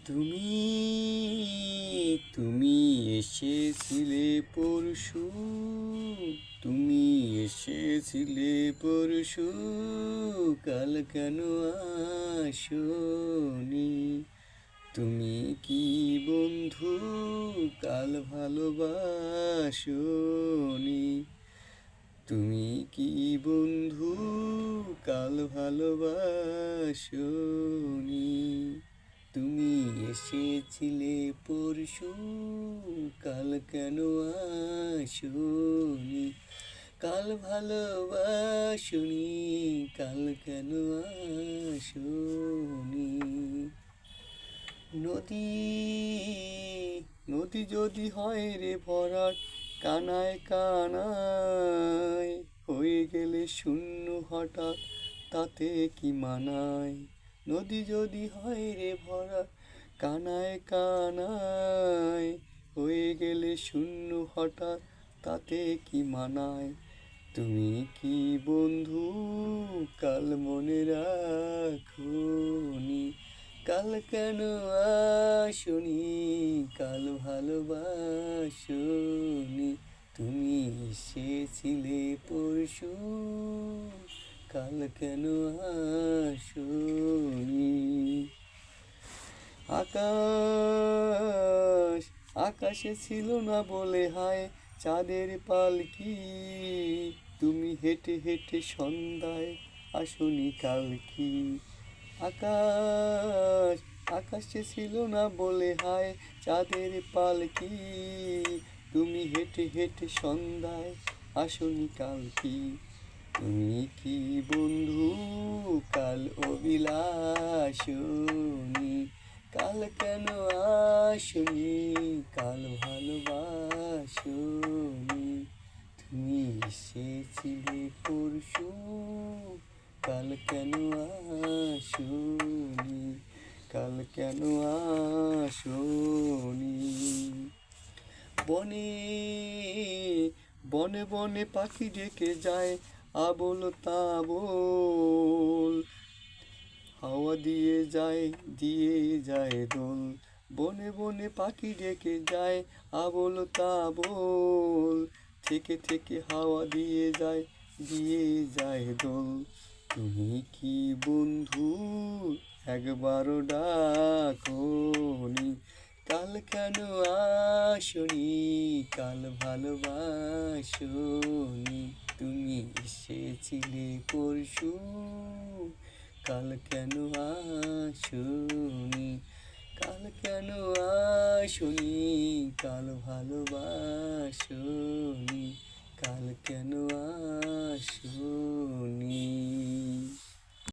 তুমি তুমি এসেছিলে পরশু, তুমি এসেছিলে পরশু, কাল কেন আসনি? তুমি কি বন্ধু কাল ভালোবাসনি? তুমি কি বন্ধু কাল ভালোবাসনি? তুমি এসেছিলে পরশু, কাল কেন আসনি? কাল ভালোবাসনি, কাল কেন আসনি? নদী নদী যদি হয় রে ভরাট, কানায় কানায় হয়ে গেলে শূন্য হঠাৎ, তাতে কি মানায়? নদী যদি হয় রে ভরাট, কানায় কানায় হয়ে গেলে শূন্য হঠাৎ, তাতে কি মানায়? তুমি কি বন্ধু কাল মনে রাখোনি? কাল কেন আসনি? কাল ভালোবাসনি? তুমি এসেছিলে পরশু, কাল কেন আসনি? আকাশ আকাশে ছিল না বলে হায় চাঁদের পালকি, তুমি হেঁটে হেঁটে সন্ধ্যায় আসনি কাল কি? আকাশ আকাশে ছিল না বলে হায় চাঁদের পালকি, তুমি হেঁটে হেঁটে সন্ধ্যায় আসনি কাল কি? তুমি কি বন্ধু কাল অবিলাসনি? কাল কেন আসনি? কাল ভালোবাসনি? তুমি এসেছিলে পরশু, কাল কেন আসনি? কাল কেন আসনি? বনে বনে বনে পাখি ডেকে যায় আবোল তাবোল, হাওয়া দিয়ে যায় দোল। বনে বনে পাখি ডেকে যায় আবোল তাবোল, থেকে থেকে হাওয়া দিয়ে যায় দোল। তুমি কি বন্ধু একবারও ডাকনি? কাল কেন আসনি? কাল ভালোবাসনি? তুমি এসেছিলে পরশু, কাল কেন আসনি? কাল কেন আসনি? কাল ভালোবাসনি? কাল কেন